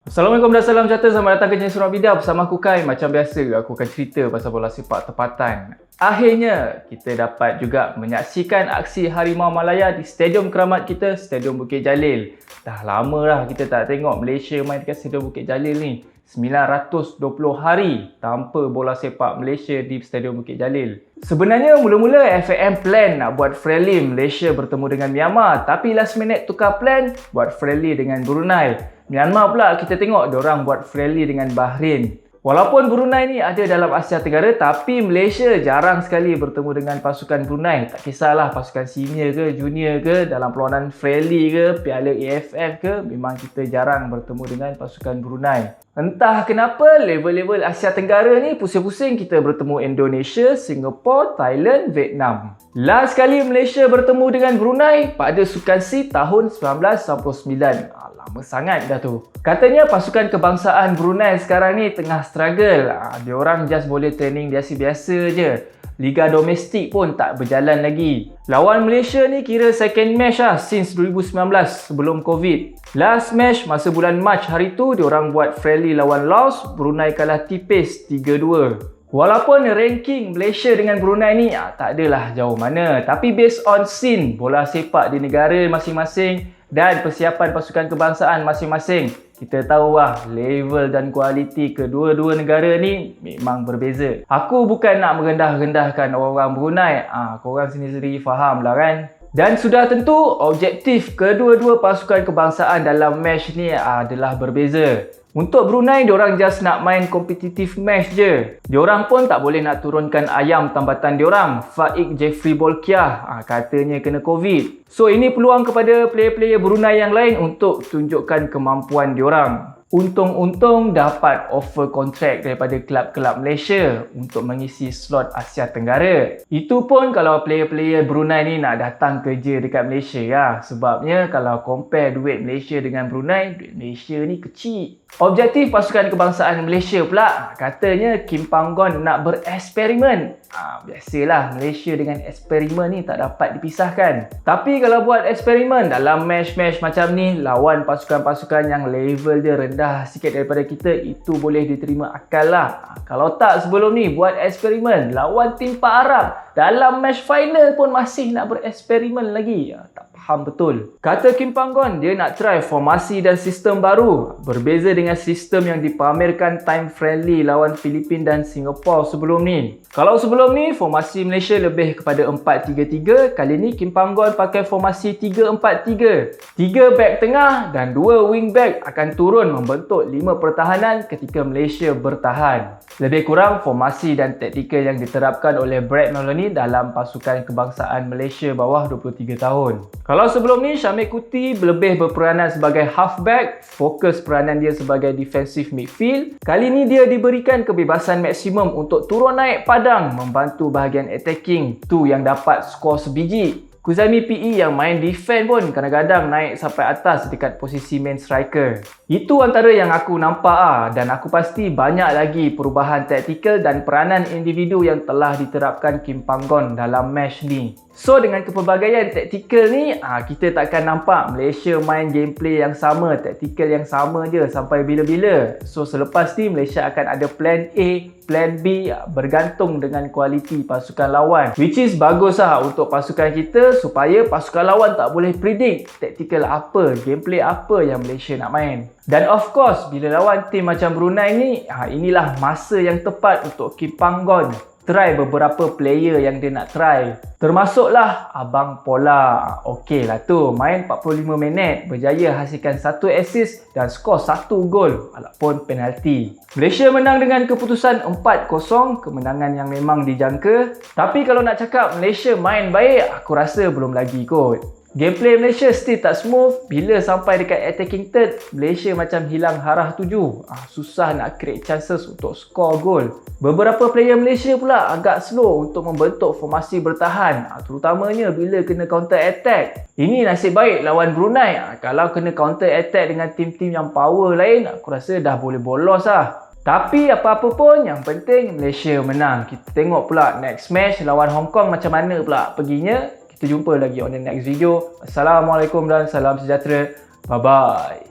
Assalamualaikum dan salam sejahtera. Selamat datang ke channel Surah Bidah. Bersama aku Kai. Macam biasa, aku akan cerita pasal bola sepak tempatan. Akhirnya, kita dapat juga menyaksikan aksi Harimau Malaya di stadium keramat kita, Stadium Bukit Jalil. Dah lama dah kita tak tengok Malaysia main dekat Stadium Bukit Jalil ni. 920 hari tanpa bola sepak Malaysia di Stadium Bukit Jalil. Sebenarnya mula-mula FAM plan nak buat friendly Malaysia bertemu dengan Myanmar, tapi last minute tukar plan buat friendly dengan Brunei. Myanmar pula kita tengok diorang buat friendly dengan Bahrain. Walaupun Brunei ni ada dalam Asia Tenggara, tapi Malaysia jarang sekali bertemu dengan pasukan Brunei. Tak kisahlah pasukan senior ke, junior ke, dalam perlawanan friendly ke, Piala AFF ke, memang kita jarang bertemu dengan pasukan Brunei. Entah kenapa level-level Asia Tenggara ni pusing-pusing kita bertemu Indonesia, Singapura, Thailand, Vietnam. Last kali Malaysia bertemu dengan Brunei pada Sukan C tahun 1999. Lama sangat dah tu. Katanya pasukan kebangsaan Brunei sekarang ni tengah struggle. Diorang just boleh training biasa-biasa je. Liga domestik pun tak berjalan lagi. Lawan Malaysia ni kira second match since 2019 sebelum Covid. Last match masa bulan Mac hari tu diorang buat friendly lawan Laos. Brunei kalah tipis 3-2. Walaupun ranking Malaysia dengan Brunei ni tak adalah jauh mana. Tapi based on scene bola sepak di negara masing-masing dan persiapan pasukan kebangsaan masing-masing, kita tahu level dan kualiti kedua-dua negara ni memang berbeza. Aku bukan nak merendah-rendahkan orang-orang Brunei. Korang sendiri-sendiri faham lah kan. Dan sudah tentu objektif kedua-dua pasukan kebangsaan dalam match ni adalah berbeza. Untuk Brunei, diorang just nak main kompetitif match je. Diorang pun tak boleh nak turunkan ayam tambatan diorang, Faik Jeffrey Bolkiah. Katanya kena Covid. So ini peluang kepada player-player Brunei yang lain untuk tunjukkan kemampuan diorang. Untung-untung dapat offer kontrak daripada kelab-kelab Malaysia untuk mengisi slot Asia Tenggara. Itu pun kalau player-player Brunei ni nak datang kerja dekat Malaysia Sebabnya kalau compare duit Malaysia dengan Brunei, duit Malaysia ni kecil. Objektif pasukan kebangsaan Malaysia pula, katanya Kim Panggon nak bereksperimen. Biasalah Malaysia dengan eksperimen ni tak dapat dipisahkan. Tapi kalau buat eksperimen dalam match-match macam ni, lawan pasukan-pasukan yang level dia rendah sikit daripada kita, itu boleh diterima akal lah. Kalau tak sebelum ni buat eksperimen lawan tim Pak Arab, dalam match final pun masih nak bereksperimen lagi. Tak faham betul. Kata Kim Panggon, dia nak try formasi dan sistem baru. Berbeza dengan sistem yang dipamerkan time friendly lawan Filipina dan Singapura sebelum ni. Kalau sebelum ni formasi Malaysia lebih kepada 4-3-3, kali ni Kim Panggon pakai formasi 3-4-3. 3 back tengah dan 2 wing back akan turun membentuk 5 pertahanan ketika Malaysia bertahan. Lebih kurang formasi dan taktikal yang diterapkan oleh Brad Maloney dalam pasukan kebangsaan Malaysia bawah 23 tahun. Kalau sebelum ni Syamil Kuti lebih berperanan sebagai halfback, fokus peranan dia sebagai defensive midfield. Kali ni dia diberikan kebebasan maksimum untuk turun naik padang membantu bahagian attacking tu yang dapat skor sebiji. Kuzami PE yang main defend pun kadang-kadang naik sampai atas dekat posisi main striker. Itu antara yang aku nampak dan aku pasti banyak lagi perubahan taktikal dan peranan individu yang telah diterapkan Kim Panggon dalam match ni. So dengan kepelbagaian taktikal ni, kita takkan nampak Malaysia main gameplay yang sama, taktikal yang sama je sampai bila-bila. So selepas ni Malaysia akan ada plan A, plan B bergantung dengan kualiti pasukan lawan. Which is bagus untuk pasukan kita supaya pasukan lawan tak boleh predict taktikal apa, gameplay apa yang Malaysia nak main. Dan of course, bila lawan tim macam Brunei ni, inilah masa yang tepat untuk Kim Panggon try beberapa player yang dia nak try. Termasuklah Abang Pola. Okey lah tu, main 45 minit, berjaya hasilkan 1 assist dan skor 1 gol walaupun penalti. Malaysia menang dengan keputusan 4-0, kemenangan yang memang dijangka. Tapi kalau nak cakap Malaysia main baik, aku rasa belum lagi kot. Gameplay Malaysia still tak smooth. Bila sampai dekat attacking third, Malaysia macam hilang harah tuju. Susah nak create chances untuk score gol. Beberapa player Malaysia pula agak slow untuk membentuk formasi bertahan, terutamanya bila kena counter attack. Ini nasib baik lawan Brunei. Kalau kena counter attack dengan tim-tim yang power lain, aku rasa dah boleh bolos Tapi apa-apa pun, yang penting Malaysia menang. Kita tengok pula next match lawan Hong Kong macam mana pula perginya. Kita jumpa lagi on the next video. Assalamualaikum dan salam sejahtera. Bye-bye.